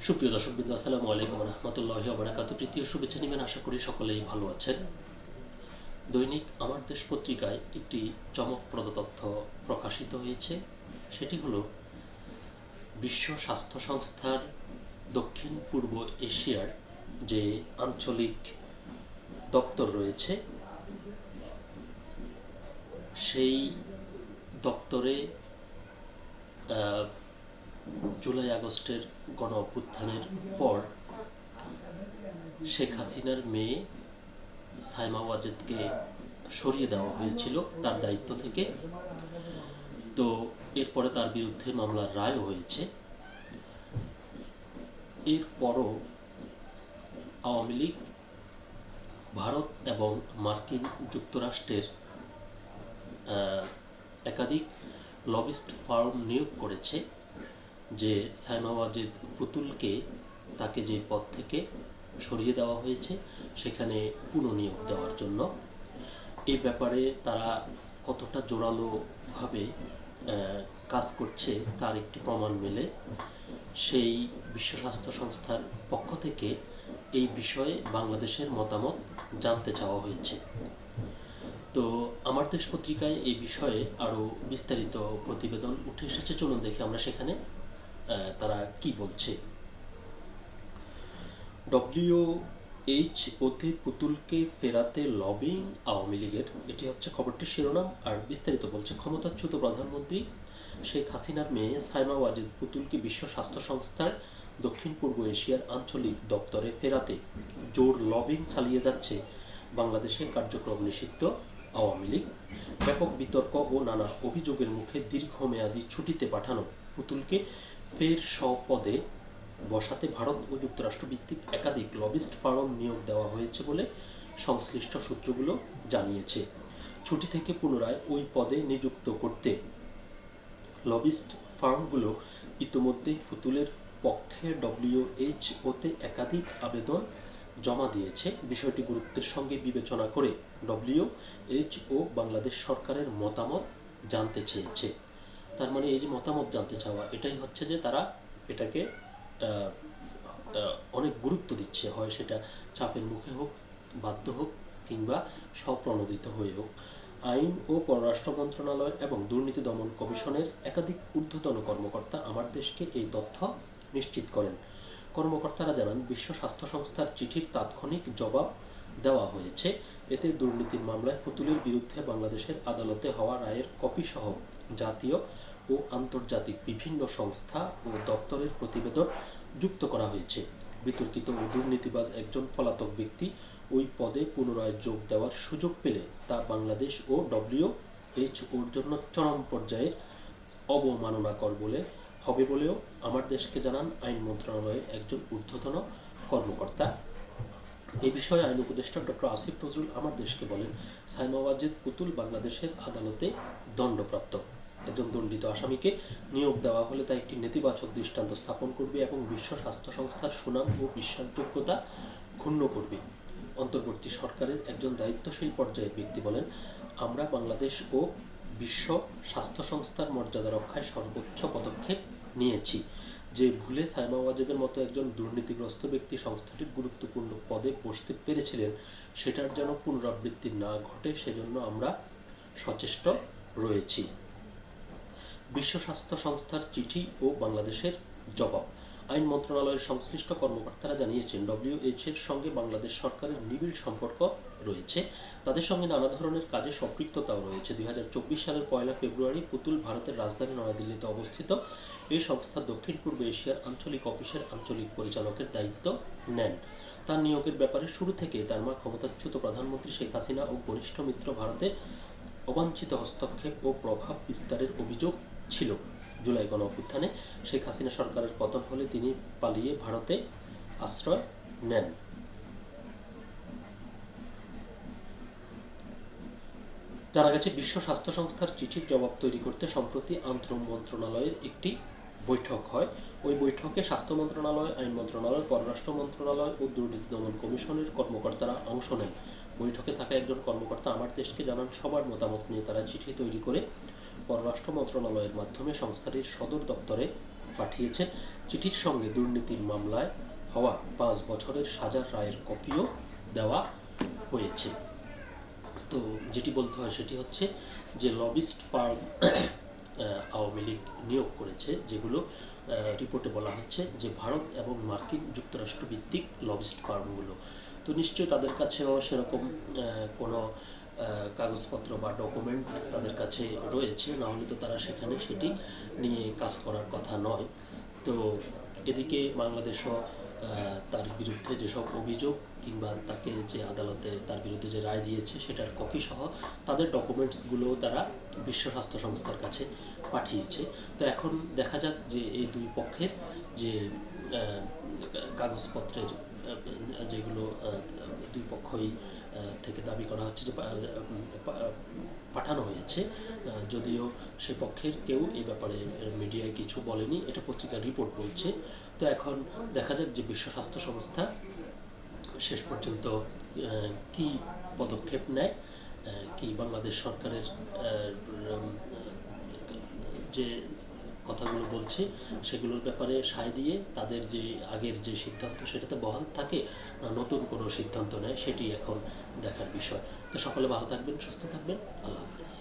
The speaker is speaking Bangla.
সুপ্রিয় দর্শকবৃন্দ, আসসালামু আলাইকুম রহমতুল্লাহি ওয়া বারাকাতুহু। তৃতীয় শুভেচ্ছা নেবেন, আশা করি সকলেই ভালো আছেন। দৈনিক আমার দেশ পত্রিকায় একটি চমকপ্রদ তথ্য প্রকাশিত হয়েছে। সেটি হলো বিশ্ব স্বাস্থ্য সংস্থার দক্ষিণ পূর্ব এশিয়ার যে আঞ্চলিক দপ্তর রয়েছে, সেই দপ্তরে জুলাই আগস্টের গণ অভ্যুত্থানের পর শেখ হাসিনার মেয়ে সাইমা ওয়াজেদকে সরিয়ে দেওয়া হয়েছিল তার দায়িত্ব থেকে। তো এরপরে তার বিরুদ্ধে মামলার রায়ও হয়েছে। এরপরও আওয়ামী লীগ ভারত এবং মার্কিন যুক্তরাষ্ট্রের একাধিক লবিস্ট ফার্ম নিয়োগ করেছে যে সাইমা ওয়াজেদ পুতুলকে তাকে যে পদ থেকে সরিয়ে দেওয়া হয়েছে সেখানে পুনঃনিয়োগ দেওয়ার জন্য। এই ব্যাপারে তারা কতটা জোরালোভাবে কাজ করছে তার একটি প্রমাণ মেলে। সেই বিশ্ব স্বাস্থ্য সংস্থার পক্ষ থেকে এই বিষয়ে বাংলাদেশের মতামত জানতে চাওয়া হয়েছে। তো আমার দেশ পত্রিকায় এই বিষয়ে আরও বিস্তারিত প্রতিবেদন উঠে এসেছে, চলুন দেখি আমরা সেখানে তারা কি বলছে। ডব্লিউএইচওতে পুতুলকে ফেরাতে লবিং আওয়ামী লীগের, এটি হচ্ছে খবরটির শিরোনাম। আর বিস্তারিত বলছে, ক্ষমতাচ্যুত প্রধানমন্ত্রী শেখ হাসিনার মেয়ে সাইমা ওয়াজেদ পুতুলকে বিশ্ব স্বাস্থ্য সংস্থার দক্ষিণ পূর্ব এশিয়ার আঞ্চলিক দপ্তরে ফেরাতে জোর লবিং চালিয়ে যাচ্ছে বাংলাদেশের কার্যক্রম নিষিদ্ধ আওয়ামী লীগ। ব্যাপক বিতর্ক ও নানা অভিযোগের মুখে দীর্ঘমেয়াদী ছুটিতে পাঠানো পুতুলকে ফের স্বপদে বসাতে ভারত ও যুক্তরাষ্ট্র ভিত্তিক একাধিক লবিস্ট ফার্ম নিয়োগ দেওয়া হয়েছে বলে সংশ্লিষ্ট সূত্রগুলো জানিয়েছে। ছুটি থেকে পুনরায় ওই পদে নিযুক্ত করতে লবিস্ট ফার্মগুলো ইতোমধ্যেই পুতুলের পক্ষে ডব্লিউএইচওতে একাধিক আবেদন জমা দিয়েছে। বিষয়টি গুরুত্বের সঙ্গে বিবেচনা করে ডব্লিউএইচও বাংলাদেশ সরকারের মতামত জানতে চেয়েছে। তার মানে এই যে মতামত জানতে চাওয়া, এটাই হচ্ছে যে তারা এটাকে অনেক গুরুত্ব দিচ্ছে, হয় সেটা চাপের মুখে হোক, বাধ্য হোক, কিংবা স্বপ্রণোদিত হয়ে হোক। আইন ও পররাষ্ট্র মন্ত্রণালয় এবং দুর্নীতি দমন কমিশনের একাধিক ঊর্ধ্বতন কর্মকর্তা আমার দেশকে এই তথ্য নিশ্চিত করেন। কর্মকর্তারা জানান, বিশ্ব স্বাস্থ্য সংস্থার চিঠির তাৎক্ষণিক জবাব দেওয়া হয়েছে। এতে দুর্নীতির মামলায় পুতুলের বিরুদ্ধে বাংলাদেশের আদালতে হওয়া রায়ের কপিসহ জাতীয় ও আন্তর্জাতিক বিভিন্ন সংস্থা ও দপ্তরের প্রতিবেদন যুক্ত করা হয়েছে। বিতর্কিত ও দুর্নীতিবাজ একজন পলাতক ব্যক্তি ওই পদে পুনরায় যোগ দেওয়ার সুযোগ পেলে তা বাংলাদেশ ও ডব্লিউএইচওর জন্য চরম পর্যায়ের অবমাননাকর হবে বলেও আমার দেশকে জানান আইন মন্ত্রণালয়ের একজন ঊর্ধ্বতন কর্মকর্তা। এ বিষয়ে আইন উপদেষ্টা ডক্টর আসিফ নজরুল আমার দেশকে বলেন, সাইমা ওয়াজেদ পুতুল বাংলাদেশের আদালতে দণ্ডপ্রাপ্ত। একজন দণ্ডিত আসামিকে নিয়োগ দেওয়া হলে তা একটি নেতিবাচক দৃষ্টান্ত স্থাপন করবে এবং বিশ্ব স্বাস্থ্য সংস্থার সুনাম ও বিশ্বাসযোগ্যতা ক্ষুণ্ণ করবে। অন্তর্বর্তী সরকারের একজন দায়িত্বশীল পর্যায়ের ব্যক্তি বলেন, আমরা বাংলাদেশ ও বিশ্ব স্বাস্থ্য সংস্থার মর্যাদা রক্ষায় সর্বোচ্চ পদক্ষেপ নিয়েছি। যে ভুলে সাইমা ওয়াজেদের মতো একজন দুর্নীতিগ্রস্ত ব্যক্তি সংস্থাটির গুরুত্বপূর্ণ পদে বসতে পেরেছিলেন, সেটার যেন পুনরাবৃত্তি না ঘটে সেজন্য আমরা সচেষ্ট রয়েছি। বিশ্ব স্বাস্থ্য সংস্থার চিঠি ও বাংলাদেশের জবাব। আইন মন্ত্রণালয়ের সংশ্লিষ্ট কর্মকর্তারা জানিয়েছেন, ডব্লিউএইচওর সঙ্গে বাংলাদেশ সরকারের নিবিড় সম্পর্ক রয়েছে। তাদের সঙ্গে নানা ধরনের কাজে সম্পৃক্ততাও রয়েছে। 2024 সালের 1 ফেব্রুয়ারি পুতুল ভারতের রাজধানী নয়াদিল্লিতে অবস্থিত এই সংস্থার দক্ষিণ পূর্ব এশিয়ার আঞ্চলিক অফিসের আঞ্চলিক পরিচালকের দায়িত্ব নেন। তার নিয়োগের ব্যাপারে শুরু থেকেই তার মা ক্ষমতাচ্যুত প্রধানমন্ত্রী শেখ হাসিনা ও ঘনিষ্ঠ মিত্র ভারতের অবাঞ্ছিত হস্তক্ষেপ ও প্রভাব বিস্তারের অভিযোগ ছিল। জুলাই গণ অভ্যুত্থানে শেখ হাসিনা সরকারের পতন হলে তিনি পালিয়ে ভারতে আশ্রয় নেন। জানা গেছে, বিশ্ব স্বাস্থ্য সংস্থার চিঠির জবাব তৈরি করতে সম্প্রতি আন্তঃ মন্ত্রণালয়ের একটি বৈঠক হয়। ওই বৈঠকে স্বাস্থ্য মন্ত্রণালয়, আইন মন্ত্রণালয়, পররাষ্ট্র মন্ত্রণালয় ও দুর্নীতি দমন কমিশনের কর্মকর্তারা অংশ নেন। বৈঠকে থাকা একজন কর্মকর্তা আমার দেশকে জানান, সবার মতামত নিয়ে তারা চিঠি তৈরি করে পররাষ্ট্র মন্ত্রণালয়ের মাধ্যমে সংস্থাটির সদর দপ্তরে পাঠিয়েছেন। চিঠির সঙ্গে দুর্নীতির মামলায় হওয়া 5 বছরের সাজার রায়ের কপিও দেওয়া হয়েছে। তো যেটি বলতে হয় সেটি হচ্ছে যে লবিস্ট ফার্ম আওয়ামী লীগ নিয়োগ করেছে, যেগুলো রিপোর্টে বলা হচ্ছে যে ভারত এবং মার্কিন যুক্তরাষ্ট্র ভিত্তিক লবিস্ট ফার্মগুলো। তো নিশ্চয়ই তাদের কাছেও সেরকম কোনো কাগজপত্র বা ডকুমেন্ট তাদের কাছে রয়েছে, না হলে তো তারা সেখানে সেটি নিয়ে কাজ করার কথা নয়। তো এদিকে বাংলাদেশও তার বিরুদ্ধে যেসব অভিযোগ কিংবা তাকে যে আদালতে তার বিরুদ্ধে যে রায় দিয়েছে সেটার কপি সহ তাদের ডকুমেন্টসগুলোও তারা বিশ্ব স্বাস্থ্য সংস্থার কাছে পাঠিয়েছে। তো এখন দেখা যাক যে এই দুই পক্ষের যে কাগজপত্রের যেগুলো দুই পক্ষই থেকে দাবি করা হচ্ছে যে পাঠানো হয়েছে, যদিও সে পক্ষের কেউ এই ব্যাপারে মিডিয়ায় কিছু বলেনি, এটা পত্রিকার রিপোর্ট বলছে। তো এখন দেখা যাক যে বিশ্ব স্বাস্থ্য সংস্থা শেষ পর্যন্ত কি পদক্ষেপ নেয়, কি বাংলাদেশ সরকারের যে কথাগুলো বলছে সেগুলোর ব্যাপারে সায় দিয়ে তাদের যে আগের যে সিদ্ধান্ত সেটাতে বহাল থাকে না নতুন কোনো সিদ্ধান্ত নেয়, সেটি এখন দেখার বিষয়। তো সকলে ভালো থাকবেন, সুস্থ থাকবেন, আল্লাহ হাফেজ।